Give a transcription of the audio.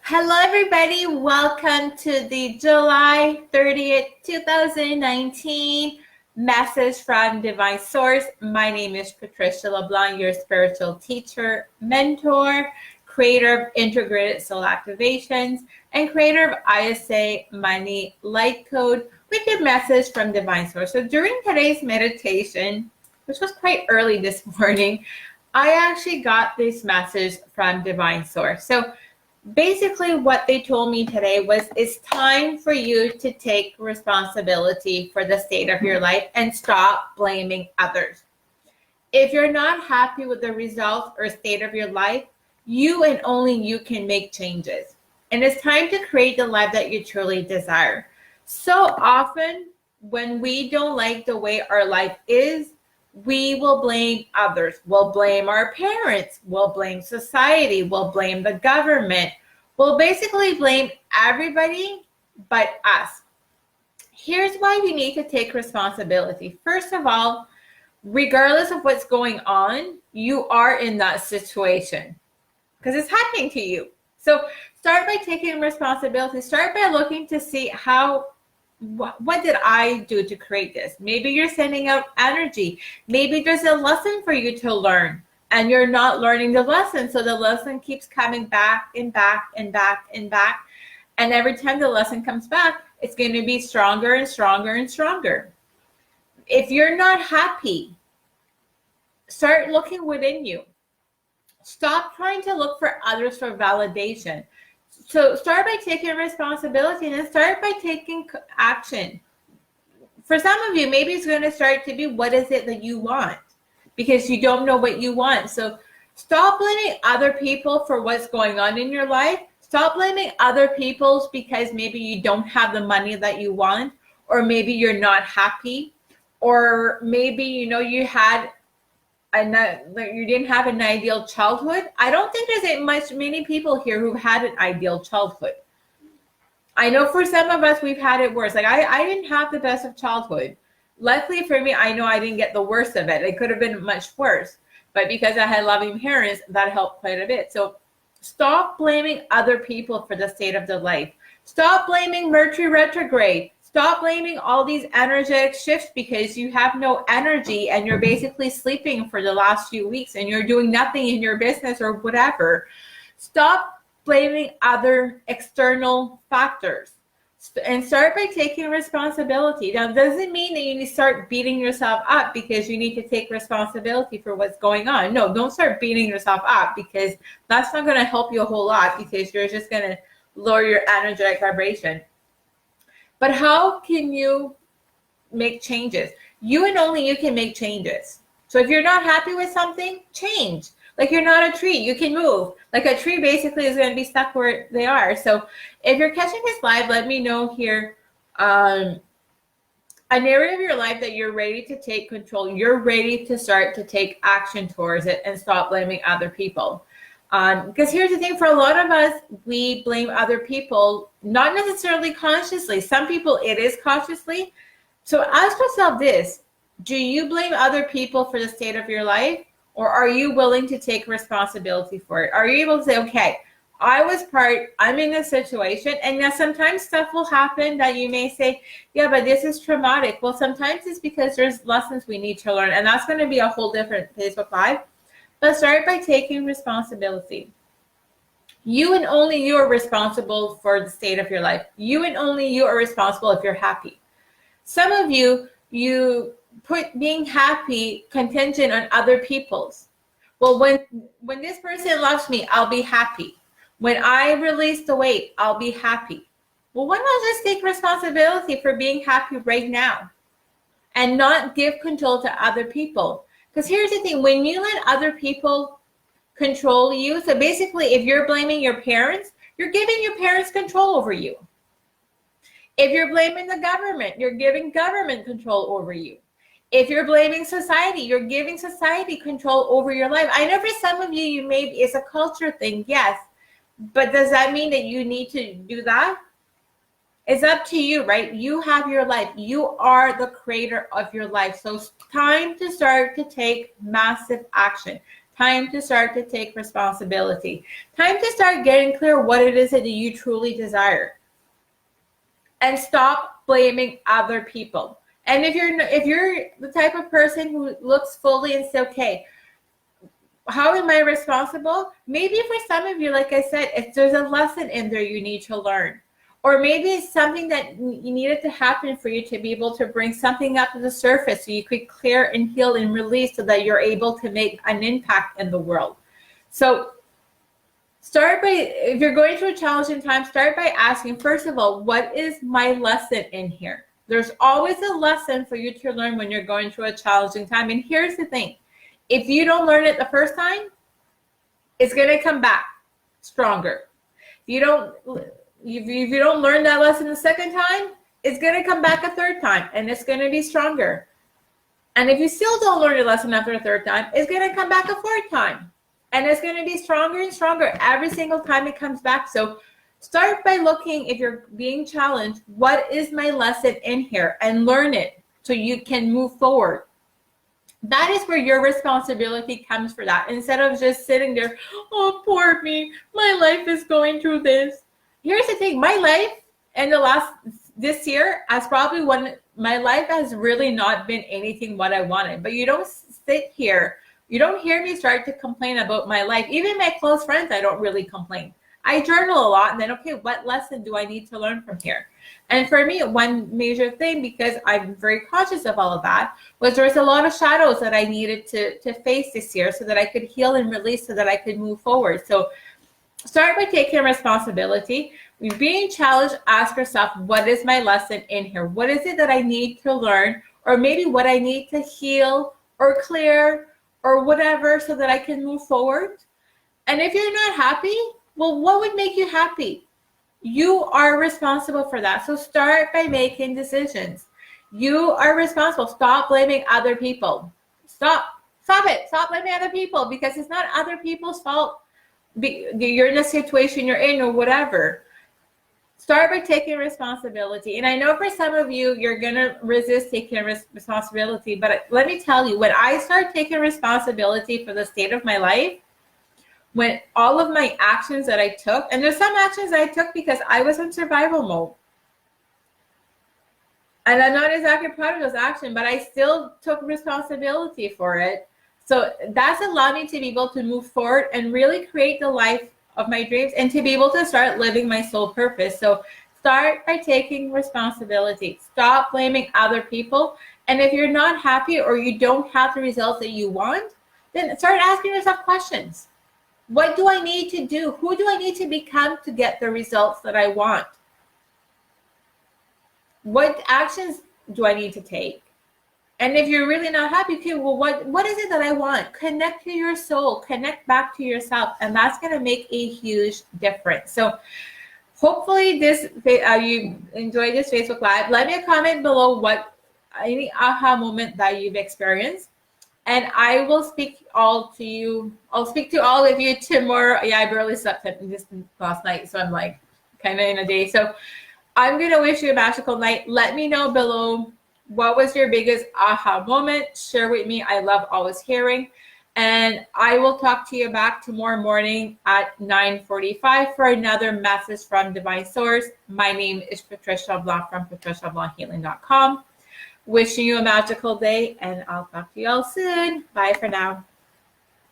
Hello, everybody. Welcome to the July 30th, 2019 message from Divine Source. My name is Patricia LeBlanc, your spiritual teacher, mentor, creator of Integrated Soul Activations, and creator of ISA Money Light Code with your message from Divine Source. So during today's meditation, which was quite early this morning, I actually got this message from Divine Source. So basically what they told me today was it's time for you to take responsibility for the state of your life and stop blaming others. If you're not happy with the results or state of your life, you and only you can make changes. And it's time to create the life that you truly desire. So often when we don't like the way our life is, we will blame others. We'll blame our parents. We'll blame society. We'll blame the government. We'll basically blame everybody but us. Here's why you need to take responsibility. First of all, regardless of what's going on, you are in that situation because it's happening to you. So start by taking responsibility. Start by looking to see what did I do to create this? Maybe you're sending out energy. Maybe there's a lesson for you to learn and you're not learning the lesson. So the lesson keeps coming back and back and back and back. And every time the lesson comes back, it's going to be stronger and stronger and stronger. If you're not happy, start looking within you. Stop trying to look for others for validation. So start by taking responsibility and then start by taking action. For some of you, maybe it's going to start to be, what is it that you want? Because you don't know what you want. So stop blaming other people for what's going on in your life. Stop blaming other people because maybe you don't have the money that you want, or maybe you're not happy, or maybe you didn't have an ideal childhood. I don't think there's many people here who had an ideal childhood. I know for some of us, we've had it worse. Like I didn't have the best of childhood. Luckily for me, I know I didn't get the worst of it. It could have been much worse. But because I had loving parents, that helped quite a bit. So stop blaming other people for the state of their life. Stop blaming Mercury retrograde. Stop blaming all these energetic shifts because you have no energy and you're basically sleeping for the last few weeks and you're doing nothing in your business or whatever. Stop blaming other external factors and start by taking responsibility. Now, it doesn't mean that you need to start beating yourself up because you need to take responsibility for what's going on. No, don't start beating yourself up because that's not going to help you a whole lot because you're just going to lower your energetic vibration. But how can you make changes? You and only you can make changes. So if you're not happy with something, change. Like you're not a tree, you can move. Like a tree basically is going to be stuck where they are. So if you're catching this live, let me know here an area of your life that you're ready to take control. You're ready to start to take action towards it and stop blaming other people. Because here's the thing, for a lot of us, we blame other people, not necessarily consciously. Some people, it is consciously. So ask yourself this, do you blame other people for the state of your life? Or are you willing to take responsibility for it? Are you able to say, okay, I'm in a situation, and now sometimes stuff will happen that you may say, yeah, but this is traumatic. Well, sometimes it's because there's lessons we need to learn, and that's going to be a whole different Facebook Live. But start by taking responsibility. You and only you are responsible for the state of your life. You and only you are responsible if you're happy. Some of you put being happy contingent on other people's. Well, when this person loves me, I'll be happy. When I release the weight, I'll be happy. Well, why not just take responsibility for being happy right now and not give control to other people? Because here's the thing, when you let other people control you, so basically if you're blaming your parents, you're giving your parents control over you. If you're blaming the government, you're giving government control over you. If you're blaming society, you're giving society control over your life. I know for some of you, it's a culture thing, yes. But does that mean that you need to do that? It's up to you, right? You have your life. You are the creator of your life. So it's time to start to take massive action. Time to start to take responsibility. Time to start getting clear what it is that you truly desire. And stop blaming other people. And if you're the type of person who looks fully and says, okay, how am I responsible? Maybe for some of you, like I said, if there's a lesson in there you need to learn, or maybe it's something that you needed to happen for you to be able to bring something up to the surface so you could clear and heal and release so that you're able to make an impact in the world. So start by, if you're going through a challenging time, start by asking, first of all, what is my lesson in here? There's always a lesson for you to learn when you're going through a challenging time. And here's the thing. If you don't learn it the first time, it's going to come back stronger. If you don't learn that lesson the second time, it's going to come back a third time, and it's going to be stronger. And if you still don't learn your lesson after a third time, it's going to come back a fourth time. And it's going to be stronger and stronger every single time it comes back. So start by looking, if you're being challenged, what is my lesson in here? And learn it so you can move forward. That is where your responsibility comes for that. Instead of just sitting there, oh, poor me, my life is going through this. Here's the thing, my life in this year has probably my life has really not been anything what I wanted. But you don't sit here, you don't hear me start to complain about my life. Even my close friends, I don't really complain. I journal a lot, and then, okay, what lesson do I need to learn from here? And for me, one major thing, because I'm very conscious of all of that, was there was a lot of shadows that I needed to face this year so that I could heal and release so that I could move forward. So start by taking responsibility. When being challenged, ask yourself, what is my lesson in here? What is it that I need to learn? Or maybe what I need to heal or clear or whatever so that I can move forward? And if you're not happy, well, what would make you happy? You are responsible for that. So start by making decisions. You are responsible. Stop blaming other people. Stop it. Stop blaming other people, because it's not other people's fault. You're in the situation you're in or whatever. Start by taking responsibility. And I know for some of you, you're going to resist taking responsibility. But let me tell you, when I start taking responsibility for the state of my life, when all of my actions that I took, and there's some actions I took because I was in survival mode. And I'm not exactly proud of those actions, but I still took responsibility for it. So that's allowed me to be able to move forward and really create the life of my dreams and to be able to start living my soul purpose. So start by taking responsibility. Stop blaming other people. And if you're not happy or you don't have the results that you want, then start asking yourself questions. What do I need to do? Who do I need to become to get the results that I want? What actions do I need to take? And if you're really not happy, okay, well, what is it that I want? Connect to your soul, connect back to yourself, and that's going to make a huge difference. So hopefully you enjoyed this Facebook Live. Let me comment below what any aha moment that you've experienced. And I will speak all to you. I'll speak to all of you tomorrow. Yeah, I barely slept just last night, so I'm like kind of in a day. So I'm going to wish you a magical night. Let me know below, what was your biggest aha moment? Share with me. I love always hearing. And I will talk to you back tomorrow morning at 9:45 for another message from Divine Source. My name is Patricia Blanc from patriciablanchealing.com. Wishing you a magical day, and I'll talk to you all soon. Bye for now.